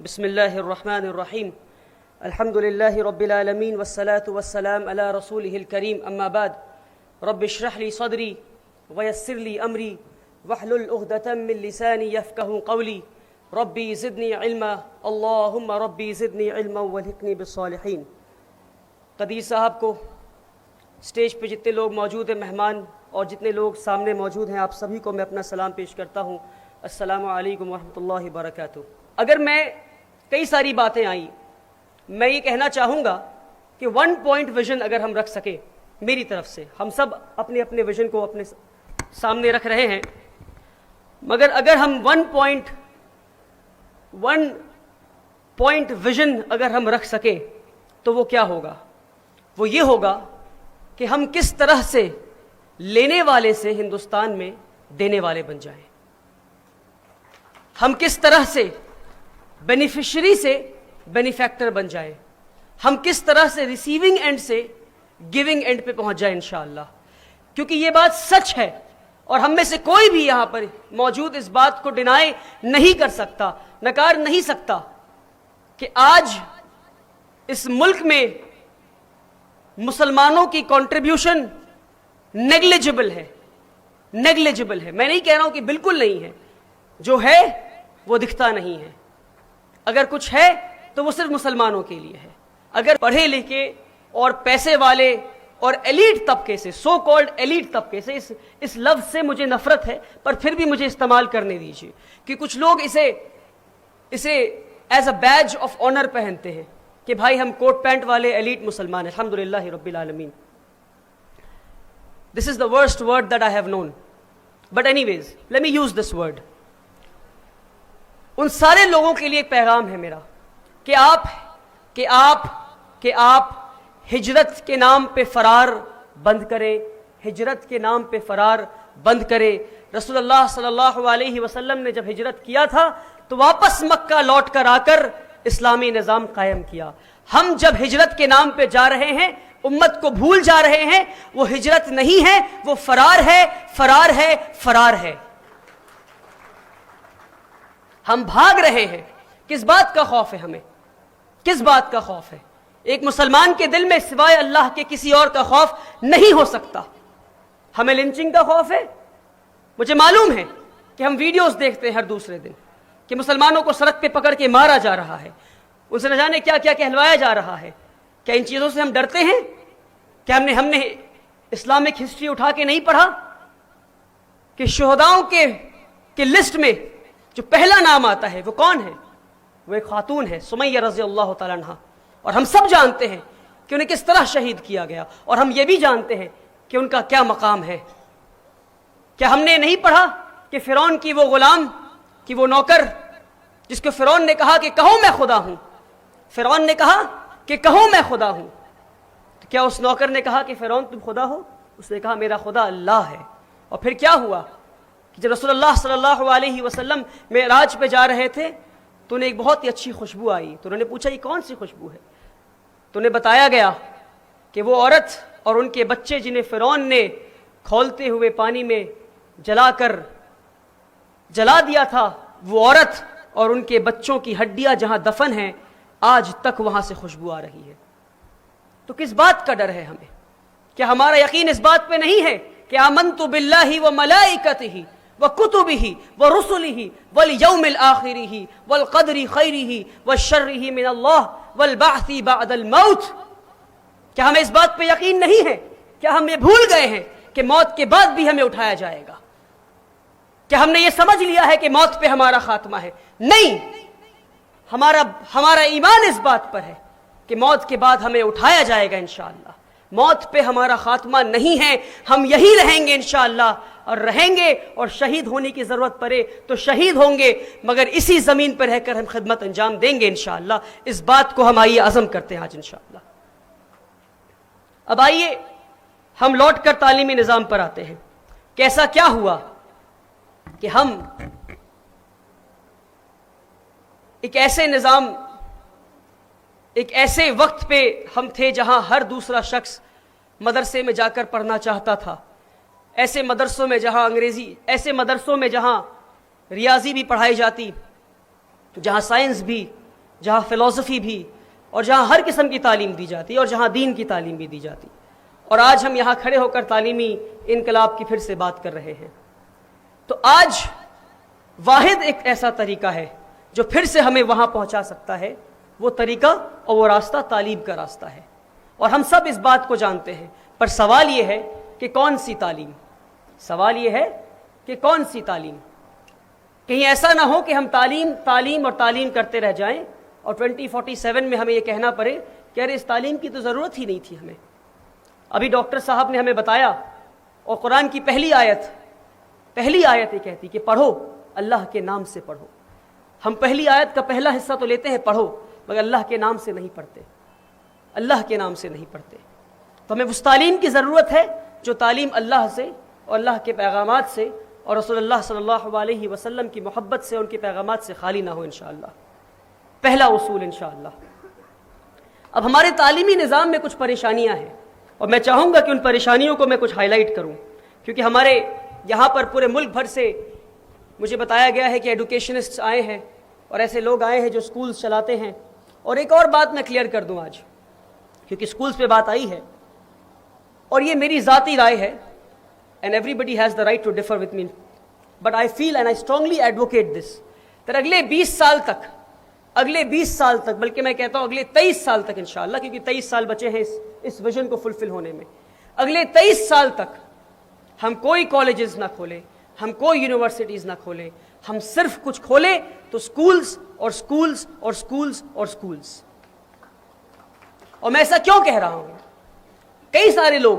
بسم اللہ الرحمن الرحیم الحمد للہ رب العالمین والصلاة والسلام علی رسولہ الکریم اما بعد رب اشرح لی صدری ویسر لی امری واحلل عقدۃ من لسانی یفقہوا قولی ربی زدنی علما اللہم ربی زدنی علما والحقنی بالصالحین۔ قدیر صاحب کو، اسٹیج پہ جتنے لوگ موجود ہیں مہمان اور جتنے لوگ سامنے موجود ہیں، آپ سبھی کو میں اپنا سلام پیش کرتا ہوں۔ السلام علیکم ورحمۃ اللہ وبرکاتہ۔ اگر میں کئی ساری باتیں آئیں، میں یہ کہنا چاہوں گا کہ 1 پوائنٹ ویژن اگر ہم رکھ سکیں میری طرف سے، ہم سب اپنے اپنے ویژن کو اپنے سامنے رکھ رہے ہیں، مگر اگر ہم 1 پوائنٹ ویژن اگر ہم رکھ سکیں تو وہ کیا ہوگا؟ وہ یہ ہوگا کہ ہم کس طرح سے لینے والے سے ہندوستان میں دینے والے بن جائیں، ہم کس طرح سے بینیفیشری سے بینیفیکٹر بن جائیں، ہم کس طرح سے ریسیونگ اینڈ سے گیونگ اینڈ پہ پہنچ جائیں انشاءاللہ۔ کیونکہ یہ بات سچ ہے اور ہم میں سے کوئی بھی یہاں پر موجود اس بات کو ڈینائی نہیں کر سکتا، نکار نہیں سکتا کہ آج اس ملک میں مسلمانوں کی کنٹریبیوشن نیگلیجبل ہے۔ میں نہیں کہہ رہا ہوں کہ بالکل نہیں ہے، جو ہے وہ دکھتا نہیں ہے۔ اگر کچھ ہے تو وہ صرف مسلمانوں کے لیے ہے۔ اگر پڑھے لکھے اور پیسے والے اور ایلیٹ طبقے سے، سو کالڈ ایلیٹ طبقے سے، اس لفظ سے مجھے نفرت ہے پر پھر بھی مجھے استعمال کرنے دیجیے کہ کچھ لوگ اسے as a badge of honour پہنتے ہیں کہ بھائی ہم کوٹ پینٹ والے ایلیٹ مسلمان ہیں۔ الحمدللہ رب العالمین۔ This is the worst word that I have known. But anyways, let me use this word. ان سارے لوگوں کے لیے ایک پیغام ہے میرا کہ آپ ہجرت کے نام پہ فرار بند کریں، ہجرت کے نام پہ فرار بند کریں۔ رسول اللہ صلی اللہ علیہ وسلم نے جب ہجرت کیا تھا تو واپس مکہ لوٹ کر آ کر اسلامی نظام قائم کیا۔ ہم جب ہجرت کے نام پہ جا رہے ہیں، امت کو بھول جا رہے ہیں، وہ ہجرت نہیں ہے، وہ فرار ہے۔ ہم بھاگ رہے ہیں۔ کس بات کا خوف ہے ہمیں؟ کس بات کا خوف ہے؟ ایک مسلمان کے دل میں سوائے اللہ کے کسی اور کا خوف نہیں ہو سکتا۔ ہمیں لنچنگ کا خوف ہے۔ مجھے معلوم ہے کہ ہم ویڈیوز دیکھتے ہیں ہر دوسرے دن کہ مسلمانوں کو سڑک پہ پکڑ کے مارا جا رہا ہے، ان سے نہ جانے کیا کیا کہلوایا جا رہا ہے۔ کیا ان چیزوں سے ہم ڈرتے ہیں؟ کیا ہم نے اسلامک ہسٹری اٹھا کے نہیں پڑھا کہ شہداؤں کے لسٹ میں جو پہلا نام آتا ہے وہ کون ہے؟ وہ ایک خاتون ہے، سمیہ رضی اللہ تعالیٰ عنہا۔ اور ہم سب جانتے ہیں کہ انہیں کس طرح شہید کیا گیا، اور ہم یہ بھی جانتے ہیں کہ ان کا کیا مقام ہے۔ کیا ہم نے نہیں پڑھا کہ فرعون کی وہ غلام، کہ وہ نوکر جس کو فرعون نے کہا کہ کہو میں خدا ہوں، فرعون نے کہا کہ کہو میں خدا ہوں، تو کیا اس نوکر نے کہا کہ فرعون تم خدا ہو؟ اس نے کہا میرا خدا اللہ ہے۔ اور پھر کیا ہوا کہ جب رسول اللہ صلی اللہ علیہ وسلم معراج پہ جا رہے تھے تو انہیں ایک بہت ہی اچھی خوشبو آئی، تو انہوں نے پوچھا یہ کون سی خوشبو ہے؟ تو انہیں بتایا گیا کہ وہ عورت اور ان کے بچے جنہیں فرعون نے کھولتے ہوئے پانی میں جلا دیا تھا، وہ عورت اور ان کے بچوں کی ہڈیاں جہاں دفن ہیں آج تک وہاں سے خوشبو آ رہی ہے۔ تو کس بات کا ڈر ہے ہمیں؟ کیا ہمارا یقین اس بات پہ نہیں ہے کہ آمنت باللہ وملائکتہ وکتبہ ورسلہ والیوم الآخر والقدر خیرہ وشرہ من اللہ والبعث بعد الموت؟ کیا ہمیں اس بات پہ یقین نہیں ہے؟ کیا ہم یہ بھول گئے ہیں کہ موت کے بعد بھی ہمیں اٹھایا جائے گا؟ کیا ہم نے یہ سمجھ لیا ہے کہ موت پہ ہمارا خاتمہ ہے؟ نہیں، ہمارا ایمان اس بات پر ہے کہ موت کے بعد ہمیں اٹھایا جائے گا انشاءاللہ۔ موت پہ ہمارا خاتمہ نہیں ہے، ہم یہی رہیں گے انشاءاللہ، اور رہیں گے، اور شہید ہونے کی ضرورت پڑے تو شہید ہوں گے، مگر اسی زمین پر رہ کر ہم خدمت انجام دیں گے انشاءاللہ۔ اس بات کو ہم آئیے عزم کرتے ہیں آج انشاءاللہ۔ اب آئیے ہم لوٹ کر تعلیمی نظام پر آتے ہیں کہ ایسا کیا ہوا کہ ہم ایک ایسے نظام، ایک ایسے وقت پہ ہم تھے جہاں ہر دوسرا شخص مدرسے میں جا کر پڑھنا چاہتا تھا، ایسے مدرسوں میں جہاں ریاضی بھی پڑھائی جاتی، جہاں سائنس بھی، جہاں فلسفی بھی اور جہاں ہر قسم کی تعلیم دی جاتی اور جہاں دین کی تعلیم بھی دی جاتی. اور آج ہم یہاں کھڑے ہو کر تعلیمی انقلاب کی پھر سے بات کر رہے ہیں. تو آج واحد ایک ایسا طریقہ ہے جو پھر سے ہمیں وہاں پہنچا سکتا ہے. وہ طریقہ اور وہ راستہ تعلیم کا راستہ ہے، اور ہم سب اس بات کو جانتے ہیں. پر سوال یہ ہے کہ کون سی تعلیم؟ سوال یہ ہے کہ کون سی تعلیم؟ کہیں ایسا نہ ہو کہ ہم تعلیم اور تعلیم کرتے رہ جائیں اور 2047 میں ہمیں یہ کہنا پڑے کہ ارے اس تعلیم کی تو ضرورت ہی نہیں تھی ہمیں. ابھی ڈاکٹر صاحب نے ہمیں بتایا، اور قرآن کی پہلی آیت یہ کہتی کہ پڑھو، اللہ کے نام سے پڑھو. ہم پہلی آیت کا پہلا حصہ تو لیتے ہیں پڑھو، مگر اللہ کے نام سے نہیں پڑھتے، اللہ کے نام سے نہیں پڑھتے. تو ہمیں اس تعلیم کی ضرورت ہے جو تعلیم اللہ سے اور اللہ کے پیغامات سے اور رسول اللہ صلی اللہ علیہ وسلم کی محبت سے، ان کے پیغامات سے خالی نہ ہو انشاءاللہ. پہلا اصول انشاءاللہ. اب ہمارے تعلیمی نظام میں کچھ پریشانیاں ہیں، اور میں چاہوں گا کہ ان پریشانیوں کو میں کچھ ہائی لائٹ کروں، کیونکہ ہمارے یہاں پر پورے ملک بھر سے مجھے بتایا گیا ہے کہ ایڈوکیشنسٹ آئے ہیں اور ایسے لوگ آئے ہیں جو سکولز چلاتے ہیں. اور ایک اور بات میں کلیئر کر دوں آج، کیونکہ سکولز پہ بات آئی ہے اور یہ میری ذاتی رائے ہے، and everybody has the right to differ with me, but I feel and I strongly advocate this that اگلے 20 سال تک بلکہ میں کہتا ہوں اگلے 23 سال تک انشاءاللہ، کیونکہ 23 سال بچے ہیں اس ویژن کو فلفل ہونے میں. اگلے 23 سال تک ہم کوئی کالجز نہ کھولیں، ہم کوئی یونیورسٹیز نہ کھولیں، ہم صرف کچھ کھولیں تو سکولز اور سکولز اور سکولز اور سکولز. اور میں ایسا کیوں کہہ رہا ہوں؟ کئی سارے لوگ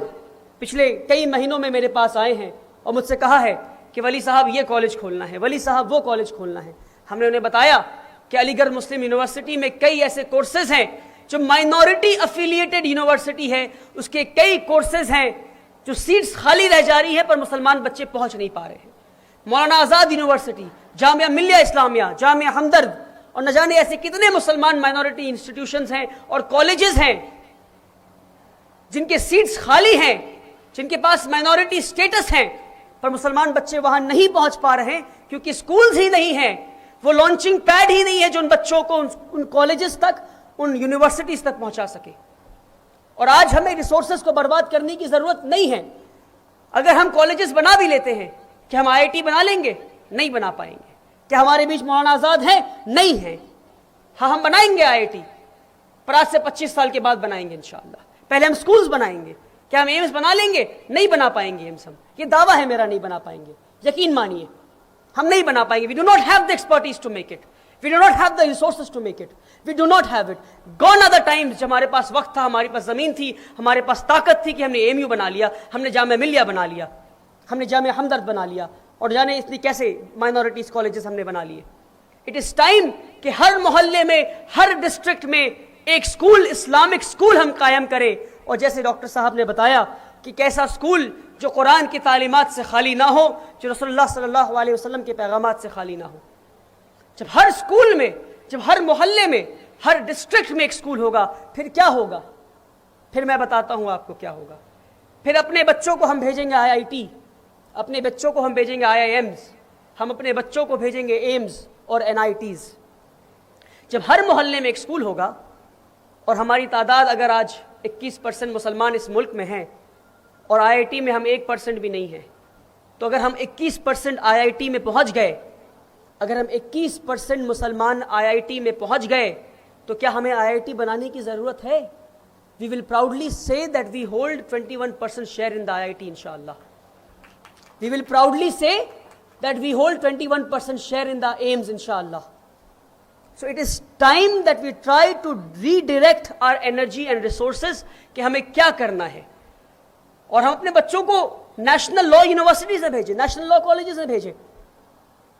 پچھلے کئی مہینوں میں میرے پاس آئے ہیں اور مجھ سے کہا ہے کہ ولی صاحب یہ کالج کھولنا ہے، ولی صاحب وہ کالج کھولنا ہے. ہم نے انہیں بتایا کہ علی گڑھ مسلم یونیورسٹی میں کئی ایسے کورسز ہیں جو مائنورٹی افیلیٹڈ یونیورسٹی ہے، اس کے کئی کورسز ہیں جو سیٹس خالی رہ جا رہی ہے پر مسلمان بچے پہنچ نہیں پا رہے ہیں. مولانا آزاد یونیورسٹی، جامعہ ملیہ اسلامیہ، جامعہ ہمدرد اور نہ جانے ایسے کتنے مسلمان مائنورٹی انسٹیٹیوشنز ہیں اور کالجز ہیں جن کے سیٹس خالی ہیں، جن کے پاس مائنورٹی سٹیٹس ہیں، پر مسلمان بچے وہاں نہیں پہنچ پا رہے ہیں کیونکہ سکولز ہی نہیں ہیں، وہ لانچنگ پیڈ ہی نہیں ہے جو ان بچوں کو ان کالجز تک، ان یونیورسٹیز تک پہنچا سکے. اور آج ہمیں ریسورسز کو برباد کرنے کی ضرورت نہیں ہے. اگر ہم کالجز بنا بھی لیتے ہیں، کہ ہم IIT بنا لیں گے؟ نہیں بنا پائیں گے. کیا ہمارے بیچ مولانا آزاد ہیں؟ نہیں ہیں. ہاں ہم بنائیں گے IIT، پر آج سے 25 سال کے بعد بنائیں گے انشاءاللہ. پہلے ہم سکولز بنائیں گے. کیا ہم ایمز بنا لیں گے؟ نہیں بنا پائیں گے ایمز. ہم یہ دعویٰ ہے میرا، نہیں بنا پائیں گے، یقین مانیے ہم نہیں بنا پائیں گے. We do not have the expertise to make it. We do not have the resources to make it. We do not have it. Gone are the times جب ہمارے پاس وقت تھا، ہمارے پاس زمین تھی، ہمارے پاس طاقت تھی کہ ہم نے AMU بنا لیا، ہم نے جامعہ ملیہ بنا لیا، ہم نے جامعہ ہمدرد بنا لیا، اور جانے اتنی کیسے مائنورٹیز کالجز ہم نے بنا لیے. It is time کہ ہر محلے میں، ہر ڈسٹرکٹ میں ایک سکول، اسلامک سکول ہم قائم کریں. اور جیسے ڈاکٹر صاحب نے بتایا کہ کیسا سکول جو قرآن کی تعلیمات سے خالی نہ ہو، جو رسول اللہ صلی اللہ علیہ وسلم کے پیغامات سے خالی نہ ہو. جب ہر سکول میں، جب ہر محلے میں، ہر ڈسٹرکٹ میں ایک سکول ہوگا، پھر کیا ہوگا؟ پھر میں بتاتا ہوں آپ کو کیا ہوگا. پھر اپنے بچوں کو ہم بھیجیں گے IIT، اپنے بچوں کو ہم بھیجیں گے IIMs، ہم اپنے بچوں کو بھیجیں گے ایمز اور NITs. جب ہر محلے میں ایک سکول ہوگا، اور ہماری تعداد اگر آج 21% مسلمان اس ملک میں ہیں اور IIT میں ہم 1% بھی نہیں ہیں، تو اگر ہم 21% IIT میں پہنچ گئے، اگر ہم 21% مسلمان IIT میں پہنچ گئے، تو کیا ہمیں IIT بنانے کی ضرورت ہے؟ We will proudly say that we hold 21% share in the IIT inshallah. We will proudly say that we hold 21% share in the AIMS inshallah. So it is time that we try to redirect our energy and resources کہ ہمیں کیا کرنا ہے. اور ہم اپنے بچوں کو نیشنل لا یونیورسٹی سے بھیجیں، نیشنل لا کالجز سے بھیجیں.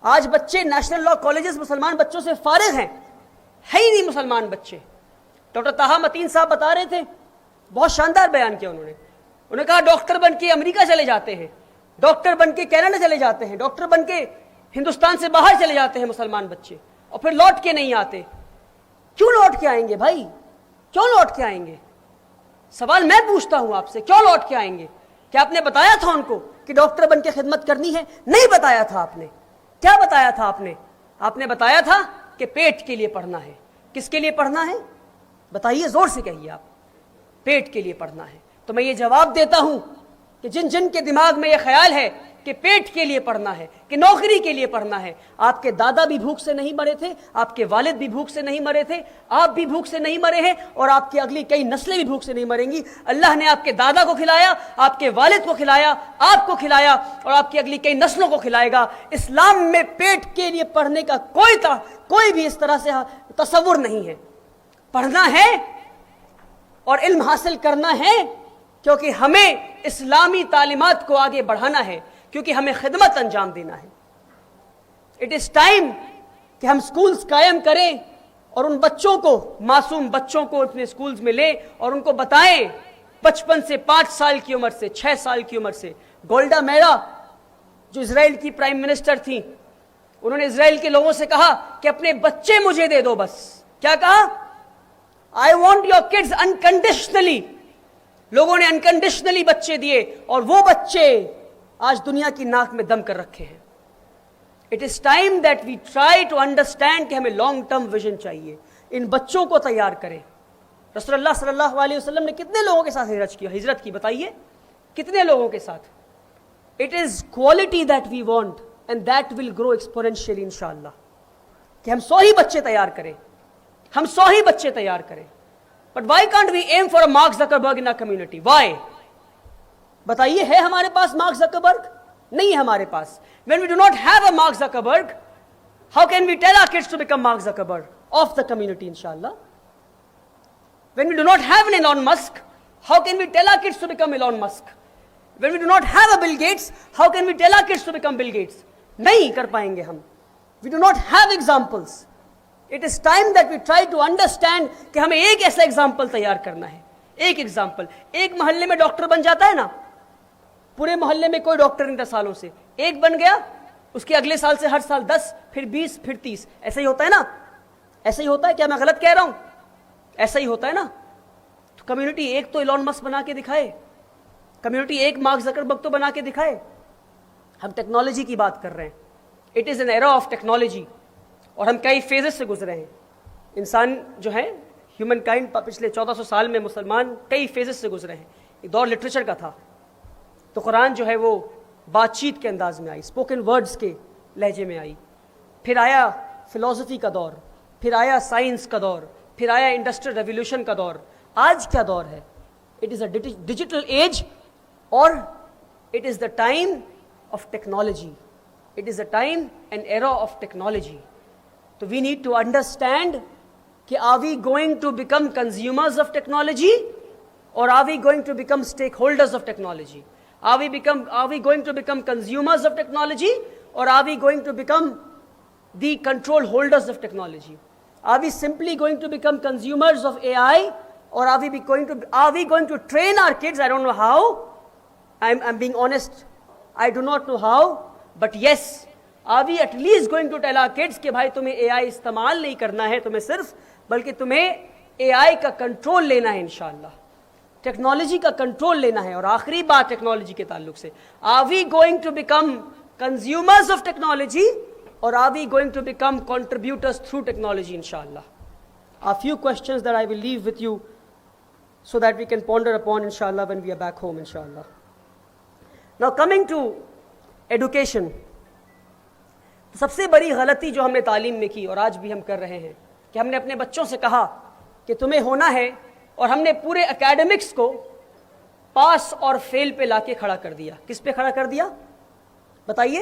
آج بچے نیشنل لا کالجز مسلمان بچوں سے فارغ ہیں، ہے ہی نہیں مسلمان بچے. ڈاکٹر طاہا متین صاحب بتا رہے تھے، بہت شاندار بیان کیا انہوں نے کہا ڈاکٹر بن کے امریکہ چلے جاتے ہیں، ڈاکٹر بن کے کینیڈا چلے جاتے ہیں، ڈاکٹر بن کے ہندوستان سے باہر چلے جاتے ہیں مسلمان بچے، اور پھر لوٹ کے نہیں آتے. کیوں لوٹ کے آئیں گے بھائی؟ کیوں لوٹ کے آئیں گے؟ سوال میں پوچھتا ہوں آپ سے، کیوں لوٹ کے آئیں گے؟ کیا آپ نے بتایا تھا ان کو کہ ڈاکٹر بن کے خدمت کرنی ہے؟ نہیں بتایا تھا آپ نے. کیا بتایا تھا آپ نے؟ آپ نے بتایا تھا کہ پیٹ کے لیے پڑھنا ہے، کس کے لیے پڑھنا ہے؟ بتائیے، زور سے کہیے آپ. پیٹ کے لیے پڑھنا ہے. تو میں یہ جواب دیتا ہوں کہ جن جن کے دماغ میں یہ خیال ہے کہ پیٹ کے لیے پڑھنا ہے، کہ نوکری کے لیے پڑھنا ہے، آپ کے دادا بھی بھوک سے نہیں مرے تھے، آپ کے والد بھی بھوک سے نہیں مرے تھے، آپ بھی بھوک سے نہیں مرے ہیں، اور آپ کی اگلی کئی نسلیں بھی بھوک سے نہیں مریں گی. اللہ نے آپ کے دادا کو کھلایا، آپ کے والد کو کھلایا، آپ کو کھلایا، اور آپ کی اگلی کئی نسلوں کو کھلائے گا. اسلام میں پیٹ کے لیے پڑھنے کا کوئی بھی اس طرح سے تصور نہیں ہے. پڑھنا ہے اور علم حاصل کرنا ہے، کیونکہ ہمیں اسلامی تعلیمات کو آگے بڑھانا ہے، کیونکہ ہمیں خدمت انجام دینا ہے. اٹ از ٹائم کہ ہم سکولز قائم کریں اور ان بچوں کو، معصوم بچوں کو اپنے سکولز میں لیں اور ان کو بتائیں 55 سے 5 سال کی عمر سے 6 سال کی عمر سے. گولڈا میرا جو اسرائیل کی پرائم منسٹر تھیں، انہوں نے اسرائیل کے لوگوں سے کہا کہ اپنے بچے مجھے دے دو. بس کیا کہا؟ I want your kids unconditionally. لوگوں نے انکنڈیشنلی بچے دیے، اور وہ بچے آج دنیا کی ناک میں دم کر رکھے ہیں. It is time that we try to understand کہ ہمیں لانگ ٹرم ویژن چاہیے. ان بچوں کو تیار کریں. رسول اللہ صلی اللہ علیہ وسلم نے کتنے لوگوں کے ساتھ ہجرت کی بتائیے؟ کتنے لوگوں کے ساتھ؟ It is quality that we want and that will grow exponentially انشاءاللہ. کہ ہم 100 ہی بچے تیار کریں، ہم 100 ہی بچے تیار کریں. But why can't we aim for a Mark Zuckerberg in our community? Why? بتائیے، ہے ہمارے پاس مارک زکربرگ؟ نہیں ہے ہمارے پاس. when we do not have a Mark Zuckerberg, how can we tell our kids to become Mark Zuckerberg of the community, inshallah? When we do not have an Elon Musk, how can we tell our kids to become Elon Musk? When we do not have a Bill Gates, how can we tell our kids to become Bill Gates? نہیں کر پائیں گے ہم. We do not have examples. It is time that we try to understand کہ ہمیں ایک ایسا example تیار کرنا ہے. ایک ایگزامپل. ایک محلے میں ڈاکٹر بن جاتا ہے نا، پورے محلے میں کوئی ڈاکٹر نہیں تھا سالوں سے، ایک بن گیا، اس کے اگلے سال سے ہر سال 10، پھر 20، پھر 30. ایسا ہی ہوتا ہے نا؟ ایسا ہی ہوتا ہے. کیا میں غلط کہہ رہا ہوں؟ ایسا ہی ہوتا ہے نا. تو کمیونٹی ایک تو ایلون مسک بنا کے دکھائے، کمیونٹی ایک مارک زکربرگ تو بنا کے دکھائے. ہم ٹیکنالوجی کی بات کر رہے ہیں. It is an era of technology, اور ہم کئی فیزز سے گزرے ہیں. انسان جو ہے، ہیومن کائنڈ، پچھلے 1400 سال میں مسلمان کئی فیزز سے گزرے ہیں. ایک دور لٹریچر کا تھا، تو قرآن جو ہے وہ بات چیت کے انداز میں آئی، اسپوکن ورڈز کے لہجے میں آئی. پھر آیا فلسفی کا دور، پھر آیا سائنس کا دور، پھر آیا انڈسٹریل ریولیوشن کا دور. آج کیا دور ہے؟ It is a digital age, اور it is the time of technology. It is a time and era of technology. تو وی نیڈ ٹو انڈرسٹینڈ کہ are we going to become consumers of technology, اور are we going to become stakeholders of technology? Are we going to become consumers of technology, or are we going to become the control holders of technology? Are we simply going to become consumers of AI, or are we going to train our kids? I don't know how. I'm being honest. I do not know how. But yes, are we at least going to tell our kids کہ بھائی تمہیں AI استعمال نہیں کرنا ہے تمہیں صرف، بلکہ تمہیں AI کا کنٹرول لینا ہے انشاءاللہ، ٹیکنالوجی کا کنٹرول لینا ہے. اور آخری بات ٹیکنالوجی کے تعلق سے، are we going to become consumers of technology, اور are we going to become contributors through technology انشاءاللہ؟ A few questions that I will leave with you so that we can ponder upon inshallah when we are back home inshallah. Now coming to education, سب سے بڑی غلطی جو ہم نے تعلیم میں کی اور آج بھی ہم کر رہے ہیں کہ ہم نے اپنے بچوں سے کہا کہ تمہیں ہونا ہے، اور ہم نے پورے اکیڈمکس کو پاس اور فیل پہ لا کے کھڑا کر دیا. کس پہ کھڑا کر دیا بتائیے؟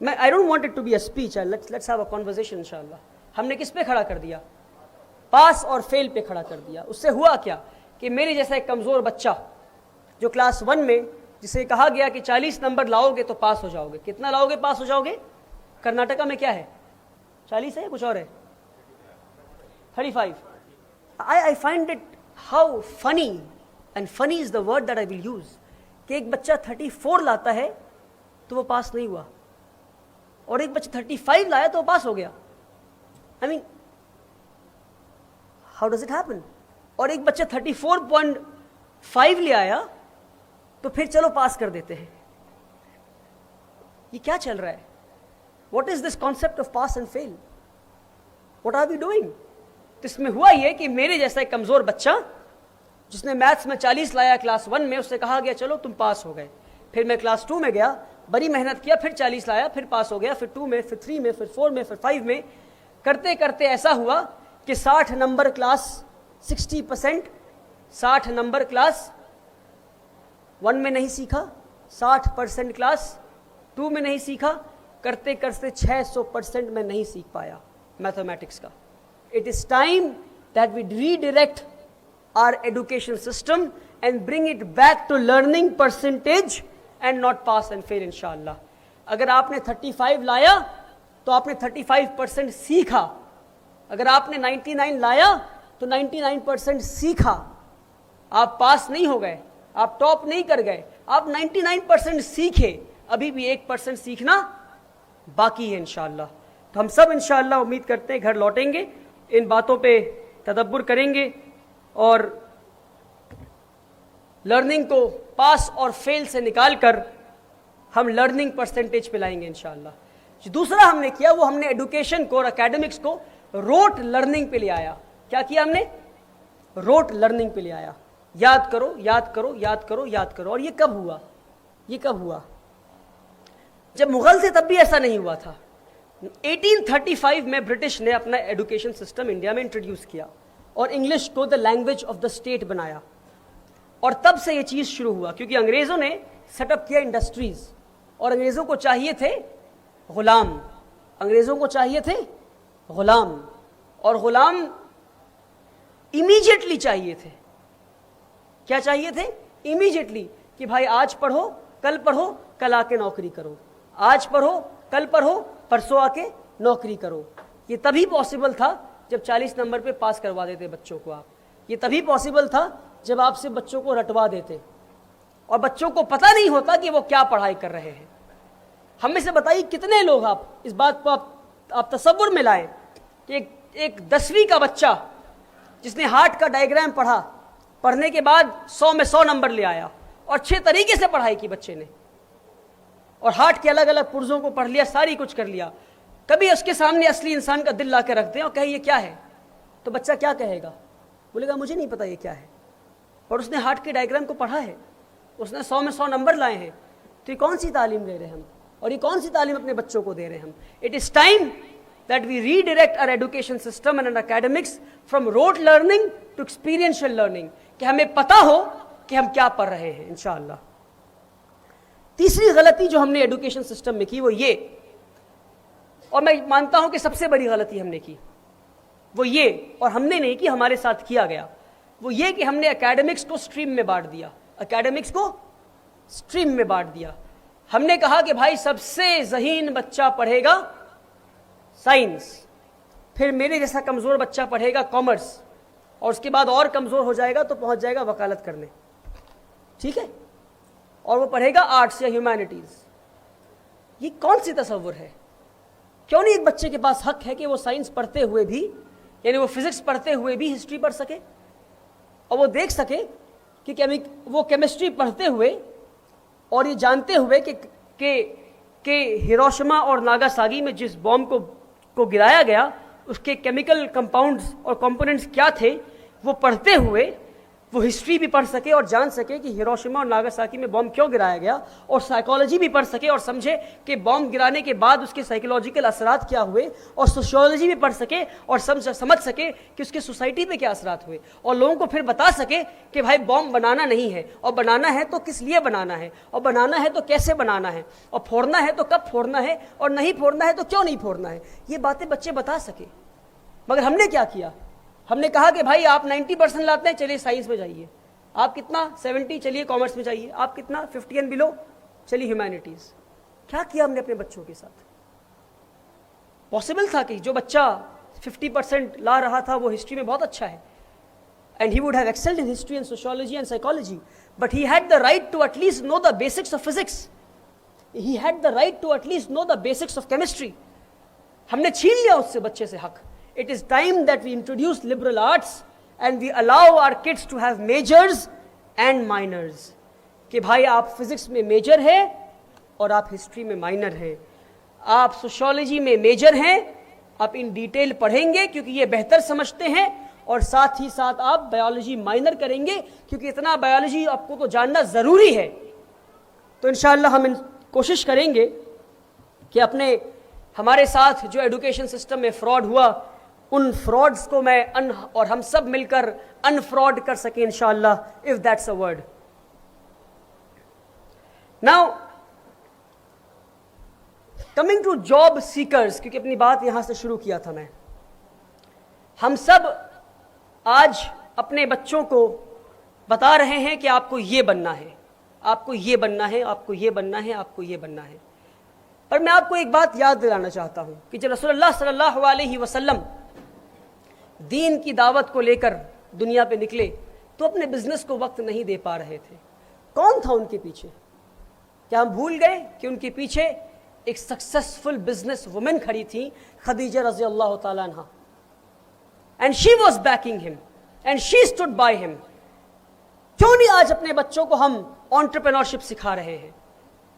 میں I don't want it to be a speech. Let's have a conversation inshallah. ہم نے کس پہ کھڑا کر دیا؟ پاس اور فیل پہ کھڑا کر دیا. اس سے ہوا کیا کہ میرے جیسا ایک کمزور بچہ جو کلاس 1 میں، جسے کہا گیا کہ 40 نمبر لاؤ گے تو پاس ہو جاؤ گے. کتنا لاؤ گے پاس ہو جاؤ گے؟ کرناٹکا میں کیا ہے؟ 40 ہے، کچھ اور ہے؟ 35. I find it how funny, and funny is the word that I will use, کہ ایک بچہ 34 لاتا ہے تو وہ پاس نہیں ہوا، اور ایک بچہ 35 لایا تو وہ پاس ہو گیا. I mean, how does it happen? اور ایک بچہ 34.5 لے آیا تو پھر چلو پاس کر دیتے ہیں. یہ کیا چل رہا ہے؟ What is this concept of pass and fail? What are we doing? تو اس میں ہوا یہ کہ میرے جیسا ایک کمزور بچہ جس نے میتھس میں 40 لایا کلاس 1 میں، اس سے کہا گیا چلو تم پاس ہو گئے. پھر میں کلاس 2 میں گیا، بڑی محنت کیا، پھر 40 لایا، پھر پاس ہو گیا، پھر 2 میں، پھر 3 میں، پھر 4 میں، پھر 5 میں. کرتے کرتے ایسا ہوا کہ 60 نمبر کلاس 60%، 60 نمبر کلاس 1 میں نہیں سیکھا، 60% کلاس 2 میں نہیں سیکھا، کرتے کرتے 600% میں نہیں سیکھ پایا میتھمیٹکس کا. It is time that we redirect our education system and bring it back to learning percentage and not pass and fail انشاءاللہ. اگر آپ نے 35 لایا تو آپ نے 35% سیکھا، اگر آپ نے 99 لایا تو 99% سیکھا. آپ پاس نہیں ہو گئے، آپ ٹاپ نہیں کر گئے، آپ 99% سیکھے، ابھی بھی 1% سیکھنا باقی ہے انشاءاللہ. تو ہم سب انشاءاللہ امید کرتے ہیں گھر لوٹیں گے، ان باتوں پہ تدبر کریں گے اور لرننگ کو پاس اور فیل سے نکال کر ہم لرننگ پرسنٹیج پہ لائیں گے انشاءاللہ. جو دوسرا ہم نے کیا وہ ہم نے ایڈوکیشن کو اور اکیڈمکس کو روٹ لرننگ پہ لے آیا. کیا کیا ہم نے؟ روٹ لرننگ پہ لے آیا. یاد کرو یاد کرو یاد کرو یاد کرو. اور یہ کب ہوا؟ یہ کب ہوا؟ جب مغل تھے تب بھی ایسا نہیں ہوا تھا. 1835 میں برٹش نے اپنا ایڈوکیشن سسٹم انڈیا میں انٹروڈیوس کیا اور انگلش کو the language of the state بنایا. اور تب سے یہ چیز شروع ہوا کیونکہ انگریزوں نے سیٹ اپ کیا انڈسٹریز، اور انگریزوں کو چاہیے تھے غلام، انگریزوں کو چاہیے تھے غلام، اور غلام امیجیٹلی چاہیے تھے. کیا چاہیے تھے؟ امیجیٹلی، کہ بھائی آج پڑھو، کل پڑھو، کل آ کے نوکری کرو، آج پڑھو، کل پڑھو، پرسوں آ کے نوکری کرو. یہ تبھی پاسبل تھا جب 40 نمبر پہ پاس کروا دیتے بچوں کو آپ. یہ تبھی پاسبل تھا جب آپ سے بچوں کو رٹوا دیتے اور بچوں کو پتہ نہیں ہوتا کہ وہ کیا پڑھائی کر رہے ہیں. ہم میں سے بتائیے کتنے لوگ آپ اس بات کو آپ تصور میں لائیں کہ ایک 10ویں کا بچہ جس نے ہارٹ کا ڈائیگرام پڑھا، پڑھنے کے بعد 100 میں 100 نمبر لے آیا اور اچھے طریقے سے پڑھائی کی بچے نے، اور ہارٹ کے الگ الگ پرزوں کو پڑھ لیا، ساری کچھ کر لیا. کبھی اس کے سامنے اصلی انسان کا دل لا کے رکھ دیں اور کہے یہ کیا ہے، تو بچہ کیا کہے گا؟ بولے گا مجھے نہیں پتا یہ کیا ہے. اور اس نے ہارٹ کے ڈائیگرام کو پڑھا ہے، اس نے 100 میں 100 نمبر لائے ہیں. تو یہ کون سی تعلیم دے رہے ہیں ہم، اور یہ کون سی تعلیم اپنے بچوں کو دے رہے ہیں ہم؟ It is time that we redirect our education system and our academics from rote learning to experiential learning, کہ ہمیں پتا ہو کہ ہم کیا پڑھ رہے ہیں انشاءاللہ. تیسری غلطی جو ہم نے ایڈوکیشن سسٹم میں کی وہ یہ، اور میں مانتا ہوں کہ سب سے بڑی غلطی ہم نے کی وہ یہ، اور ہم نے نہیں کی، ہمارے ساتھ کیا گیا، وہ یہ کہ ہم نے اکیڈمکس کو اسٹریم میں بانٹ دیا. اکیڈمکس کو اسٹریم میں بانٹ دیا. ہم نے کہا کہ بھائی سب سے ذہین بچہ پڑھے گا سائنس، پھر میرے جیسا کمزور بچہ پڑھے گا کامرس، اور اس کے بعد اور کمزور ہو جائے گا تو پہنچ جائے گا وکالت کرنے، ٹھیک ہے، اور وہ پڑھے گا آرٹس یا ہیومینٹیز. یہ کون سی تصور ہے؟ کیوں نہیں ایک بچے کے پاس حق ہے کہ وہ سائنس پڑھتے ہوئے بھی، یعنی وہ فزکس پڑھتے ہوئے بھی ہسٹری پڑھ سکے، اور وہ دیکھ سکے کہ وہ کیمسٹری پڑھتے ہوئے اور یہ جانتے ہوئے کہ ہیروشیما اور ناگاساکی میں جس بوم کو گرایا گیا اس کے کیمیکل کمپاؤنڈز اور کمپوننٹس کیا تھے، وہ پڑھتے ہوئے وہ ہسٹری بھی پڑھ سکے اور جان سکے کہ ہیروشیما اور ناگاساکی میں بوم کیوں گرایا گیا، اور سائیکالوجی بھی پڑھ سکے اور سمجھے کہ بوم گرانے کے بعد اس کے سائیکولوجیکل اثرات کیا ہوئے، اور سوشیولوجی بھی پڑھ سکے اور سمجھ سکے کہ اس کے سوسائٹی پہ کیا اثرات ہوئے، اور لوگوں کو پھر بتا سکے کہ بھائی بوم بنانا نہیں ہے، اور بنانا ہے تو کس لیے بنانا ہے، اور بنانا ہے تو کیسے بنانا ہے، اور پھوڑنا ہے تو کب پھوڑنا ہے، اور نہیں پھوڑنا ہے تو کیوں نہیں پھوڑنا ہے. یہ باتیں بچے بتا سکے. مگر ہم نے کیا کیا؟ ہم نے کہا کہ بھائی آپ 90% لاتے ہیں، چلیے سائنس میں جائیے. آپ کتنا؟ 70، چلیے کامرس میں جائیے. آپ کتنا؟ 50 اینڈ بلو، چلیے ہیومینٹیز. کیا کیا ہم نے اپنے بچوں کے ساتھ؟ پاسبل تھا کہ جو بچہ 50% لا رہا تھا وہ ہسٹری میں بہت اچھا ہے، and he would have excelled in history and sociology and psychology, but he had the right to at least know the basics of physics, he had the right to at least know the basics of chemistry. ہم نے چھین لیا اس سے بچے سے حق. It is time that we introduce liberal arts and we allow our kids to have majors and minors. کہ بھائی آپ فزکس میں میجر ہیں اور آپ ہسٹری میں مائنر ہیں، آپ سوشیولوجی میں میجر ہیں آپ ان ڈیٹیل پڑھیں گے کیونکہ یہ بہتر سمجھتے ہیں, اور ساتھ ہی ساتھ آپ بایولوجی مائنر کریں گے کیونکہ اتنا بایولوجی آپ کو تو جاننا ضروری ہے. تو انشاءاللہ ہم کوشش کریں گے کہ ہمارے ساتھ جو ایڈوکیشن سسٹم میں فراڈ ہوا ان فراڈز کو میں اور ہم سب مل کر ان فراڈ کر سکیں انشاءاللہ, if that's a word. Now coming to job seekers, کیونکہ اپنی بات یہاں سے شروع کیا تھا میں, ہم سب آج اپنے بچوں کو بتا رہے ہیں کہ آپ کو یہ بننا ہے, آپ کو یہ بننا ہے, آپ کو یہ بننا ہے, آپ کو یہ بننا ہے. پر میں آپ کو ایک بات یاد دلانا چاہتا ہوں کہ جب رسول اللہ صلی اللہ علیہ وسلم دین کی دعوت کو لے کر دنیا پہ نکلے تو اپنے بزنس کو وقت نہیں دے پا رہے تھے. کون تھا ان کے پیچھے؟ کیا ہم بھول گئے کہ ان کے پیچھے ایک سکسیسفل بزنس وومن کھڑی تھی, خدیجہ رضی اللہ تعالیٰ عنہ, and she was backing him and she stood by him. کیوں نہیں آج اپنے بچوں کو ہم انٹرپرینورشپ سکھا رہے ہیں؟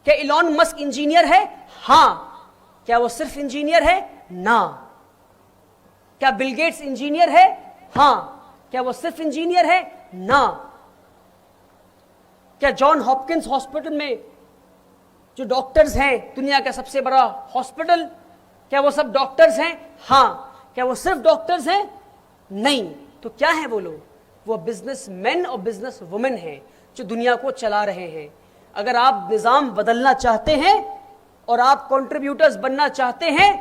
کیا ایلون مسک انجینئر ہے؟ ہاں. کیا وہ صرف انجینئر ہے؟ نہ. کیا بل گیٹس انجینئر ہے؟ ہاں. کیا وہ صرف انجینئر ہے؟ نہ. کیا جان ہاپکنس ہاسپٹل میں جو ڈاکٹرز ہیں, دنیا کا سب سے بڑا ہاسپٹل, کیا وہ سب ڈاکٹرز ہیں؟ ہاں. کیا وہ صرف ڈاکٹرز ہیں؟ نہیں. تو کیا ہیں وہ لوگ؟ وہ بزنس مین اور بزنس وومن ہیں جو دنیا کو چلا رہے ہیں. اگر آپ نظام بدلنا چاہتے ہیں اور آپ کنٹریبیوٹرز بننا چاہتے ہیں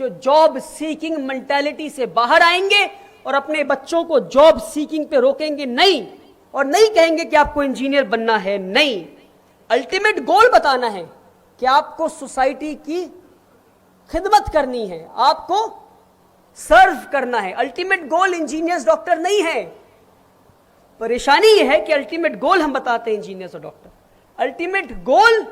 جو جاب سیکنگ مینٹیلٹی سے باہر آئیں گے اور اپنے بچوں کو جاب سیکنگ پہ روکیں گے نہیں, اور نہیں کہیں گے کہ آپ کو انجینئر بننا ہے, نہیں. الٹیمیٹ گول بتانا ہے کہ آپ کو سوسائٹی کی خدمت کرنی ہے, آپ کو سرو کرنا ہے. الٹیمیٹ گول انجینئرز ڈاکٹر نہیں ہے. پریشانی یہ ہے کہ الٹیمیٹ گول ہم بتاتے ہیں انجینئرز اور ڈاکٹر, الٹیمیٹ گول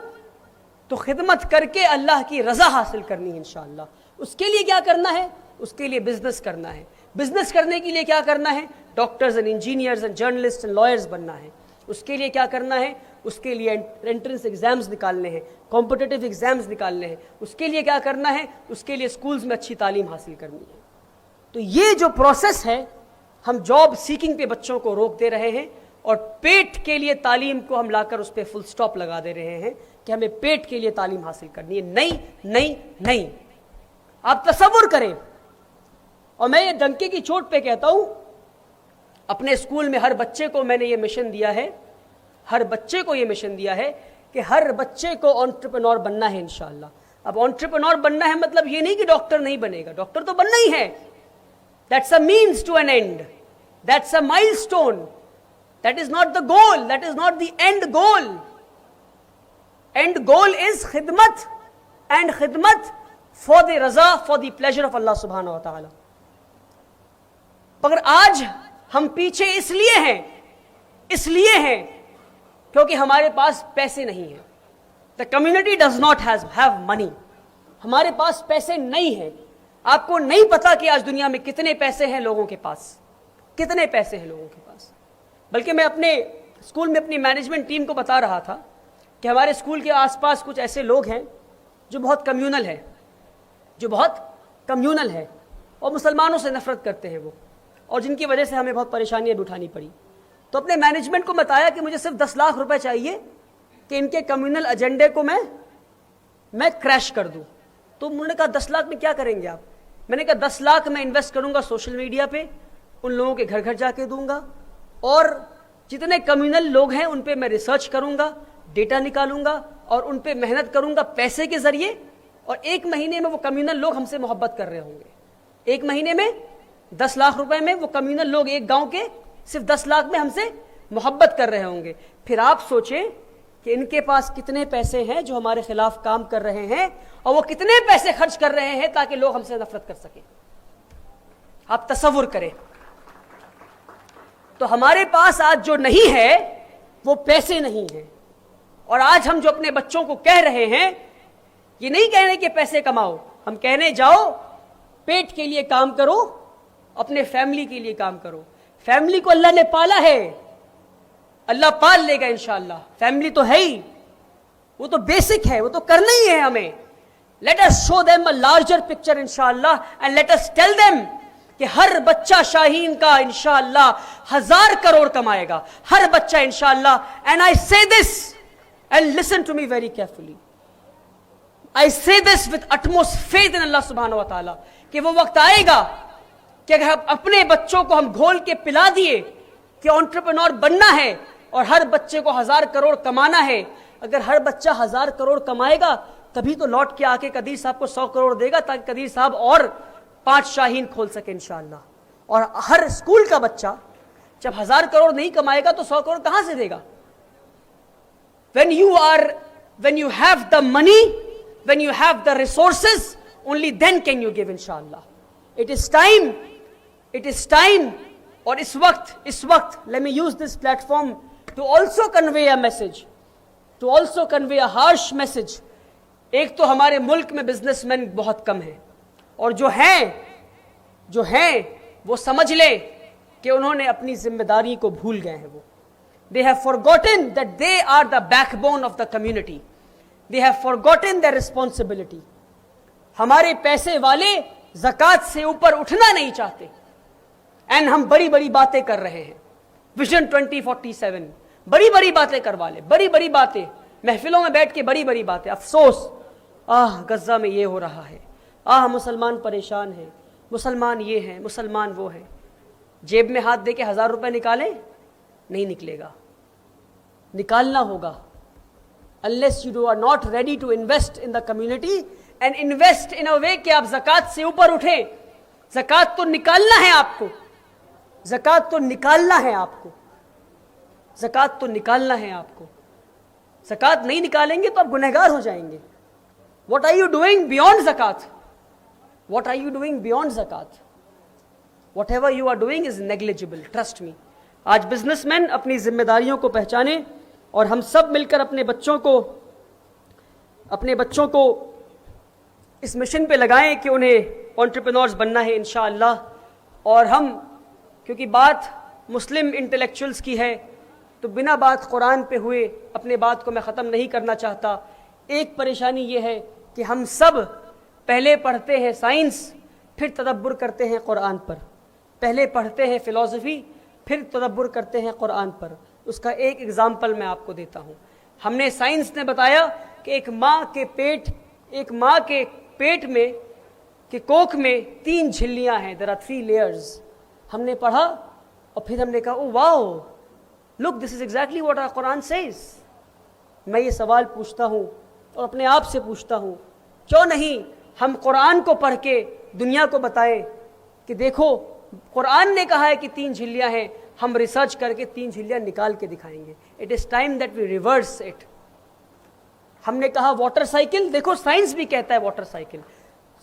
تو خدمت کر کے اللہ کی رضا حاصل کرنی ہے انشاءاللہ. اس کے لیے کیا کرنا ہے؟ اس کے لیے بزنس کرنا ہے. بزنس کرنے کے لیے کیا کرنا ہے؟ Doctors and engineers and journalist and lawyers بننا ہے. اس کے لیے کیا کرنا ہے؟ اس کے لیے انٹرنس ایگزامز نکالنے ہیں, کمپٹیٹیو ایگزامز نکالنے ہیں. اس کے لیے کیا کرنا ہے؟ اس کے لیے اسکولز میں اچھی تعلیم حاصل کرنی ہے. تو یہ جو پروسیس ہے, ہم جاب سیکنگ پہ بچوں کو روک دے رہے ہیں اور پیٹ کے لیے تعلیم کو ہم لا کر اس پہ فل سٹاپ لگا دے رہے ہیں کہ ہمیں پیٹ کے لیے تعلیم حاصل کرنی ہے. نہیں نہیں نہیں. آپ تصور کریں, اور میں یہ ڈنکے کی چوٹ پہ کہتا ہوں, اپنے اسکول میں ہر بچے کو میں نے یہ مشن دیا ہے, ہر بچے کو یہ مشن دیا ہے کہ ہر بچے کو انٹرپرینور بننا ہے انشاءاللہ. اب انٹرپرینور بننا ہے مطلب یہ نہیں کہ ڈاکٹر نہیں بنے گا, ڈاکٹر تو بننا ہی ہے. That's a means to an end. That's a milestone. That is not the goal. That is not the end goal. End goal is khidmat, and khidmat for the raza, for the pleasure of Allah subhanahu wa ta'ala. مگر آج ہم پیچھے اس لیے ہیں کیونکہ ہمارے پاس پیسے نہیں ہیں. The community does not have money. ہمارے پاس پیسے نہیں ہیں. آپ کو نہیں پتا کہ آج دنیا میں کتنے پیسے ہیں لوگوں کے پاس, کتنے پیسے ہیں لوگوں کے پاس. بلکہ میں اپنے اسکول میں اپنی مینجمنٹ ٹیم کو بتا رہا تھا کہ ہمارے اسکول کے آس پاس کچھ ایسے لوگ ہیں جو بہت کمیونل ہے, اور مسلمانوں سے نفرت کرتے ہیں وہ, اور جن کی وجہ سے ہمیں بہت پریشانیاں بھی اٹھانی پڑی. تو اپنے مینجمنٹ کو بتایا کہ مجھے صرف 10 لاکھ روپے چاہیے کہ ان کے کمیونل ایجنڈے کو میں کریش کر دوں. تو انہوں نے کہا 10 لاکھ میں کیا کریں گے آپ؟ میں نے کہا 10 لاکھ میں انویسٹ کروں گا سوشل میڈیا پہ, ان لوگوں کے گھر گھر جا کے دوں گا, اور جتنے کمیونل لوگ ہیں ان پہ میں ریسرچ کروں گا, ڈیٹا نکالوں گا اور ان پہ محنت کروں گا پیسے کے ذریعے, اور 1 مہینے میں وہ کمیونل لوگ ہم سے محبت کر رہے ہوں گے. 1 مہینے میں 10 لاکھ روپے میں وہ کمیونل لوگ ایک گاؤں کے صرف 10 لاکھ میں ہم سے محبت کر رہے ہوں گے. پھر آپ سوچیں کہ ان کے پاس کتنے پیسے ہیں جو ہمارے خلاف کام کر رہے ہیں, اور وہ کتنے پیسے خرچ کر رہے ہیں تاکہ لوگ ہم سے نفرت کر سکیں. آپ تصور کریں. تو ہمارے پاس آج جو نہیں ہے وہ پیسے نہیں ہیں. اور آج ہم جو اپنے بچوں کو کہہ رہے ہیں, یہ نہیں کہنے کہ پیسے کماؤ, ہم کہنے جاؤ پیٹ کے لیے کام کرو, اپنے فیملی کے لیے کام کرو. فیملی کو اللہ نے پالا ہے, اللہ پال لے گا انشاءاللہ. فیملی تو ہے ہی, وہ تو بیسک ہے, وہ تو کرنا ہی ہے ہمیں. Let us show them a larger picture inshallah and let us tell them کہ ہر بچہ شاہین کا انشاءاللہ 1000 کروڑ کمائے گا, ہر بچہ انشاءاللہ. And I say this, and listen to me very carefully, I say this with utmost faith in Allah subhanahu wa ta'ala, کہ وہ وقت آئے گا کہ اگر اپنے بچوں کو ہم گھول کے پلا دیے کہ انٹرپرینور بننا ہے اور ہر بچے کو 1000 کروڑ کمانا ہے, اگر ہر بچہ 1000 کروڑ کمائے گا تبھی تو لوٹ کے آ کے قدیر صاحب کو 100 کروڑ دے گا تاکہ قدیر صاحب اور 5 شاہین کھول سکے انشاءاللہ. اور ہر اسکول کا بچہ جب 1000 کروڑ نہیں کمائے گا تو 100 کروڑ کہاں سے دے گا؟ when you have the money, when you have the resources, only then can you give inshallah. It is time اور اس وقت let me use this platform to also convey a message, to also convey a harsh message. ایک تو ہمارے ملک میں business man بہت کم ہیں, اور جو ہیں وہ سمجھ لیں کہ انہوں نے اپنی ذمہ داری کو بھول گئے ہیں. وہ they have forgotten that they are the backbone of the community. They have forgotten their responsibility. ہمارے پیسے والے زکوٰۃ سے اوپر اٹھنا نہیں چاہتے, اینڈ ہم بڑی بڑی باتیں کر رہے ہیں. ویژن 2047 بڑی باتیں کروا لے, بڑی باتیں محفلوں میں بیٹھ کے بڑی باتیں. افسوس, غزہ میں یہ ہو رہا ہے, مسلمان پریشان ہیں, مسلمان یہ ہیں, مسلمان وہ ہیں. جیب میں ہاتھ دے کے 1000 روپے نکالیں, نہیں نکلے گا, نکالنا ہوگا. unless you are not ready to invest in the community and invest in a way کہ آپ زکوٰۃ سے اوپر اٹھیں. زکوٰۃ تو نکالنا ہے آپ کو, زکوٰۃ تو نکالنا ہے آپ کو, زکوٰۃ تو نکالنا ہے آپ کو. زکوٰۃ نہیں نکالیں گے تو آپ گنہگار ہو جائیں گے. What are you doing beyond zakat? What are you doing beyond zakat? Whatever you are doing is negligible, trust me. آج بزنس مین اپنی ذمہ داریوں کو پہچانیں, اور ہم سب مل کر اپنے بچوں کو اس مشن پہ لگائیں کہ انہیں انٹرپرینورز بننا ہے انشاءاللہ. اور ہم کیونکہ بات مسلم انٹلیکچوئلز کی ہے تو بنا بات قرآن پہ ہوئے اپنے بات کو میں ختم نہیں کرنا چاہتا. ایک پریشانی یہ ہے کہ ہم سب پہلے پڑھتے ہیں سائنس, پھر تدبر کرتے ہیں قرآن پر. پہلے پڑھتے ہیں فلسفی, پھر تدبر کرتے ہیں قرآن پر. اس کا ایک ایگزامپل میں آپ کو دیتا ہوں. ہم نے سائنس نے بتایا کہ ایک ماں کے پیٹ میں کہ کوکھ میں 3 جھلیاں ہیں, there are 3 layers. ہم نے پڑھا اور پھر ہم نے کہا oh wow, look this is exactly what our Quran says. میں یہ سوال پوچھتا ہوں اور اپنے آپ سے پوچھتا ہوں, کیوں نہیں ہم قرآن کو پڑھ کے دنیا کو بتائیں کہ دیکھو قرآن نے کہا ہے کہ 3 جھلیاں ہیں, ہم ریسرچ کر کے 3 جھلیاں نکال کے دکھائیں گے. It is time that we reverse it. ہم نے کہا واٹر سائیکل, دیکھو سائنس بھی کہتا ہے واٹر سائیکل.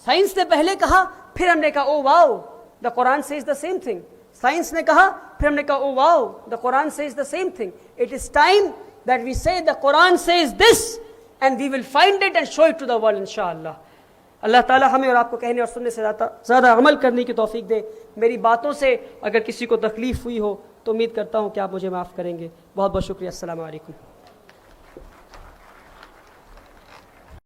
سائنس نے پہلے کہا, پھر ہم نے کہا oh wow the Quran says the same thing. Science نے کہا, پھر ہم نے کہا oh wow the Quran says the same thing. It is time that we say the Quran says this and we will find it and show it to the world انشاءاللہ. اللہ تعالیٰ ہمیں اور آپ کو کہنے اور سننے سے زیادہ عمل کرنے کی توفیق دے. میری باتوں سے اگر کسی کو تکلیف ہوئی ہو تو امید کرتا ہوں کہ آپ مجھے معاف کریں گے. بہت بہت شکریہ. السلام علیکم.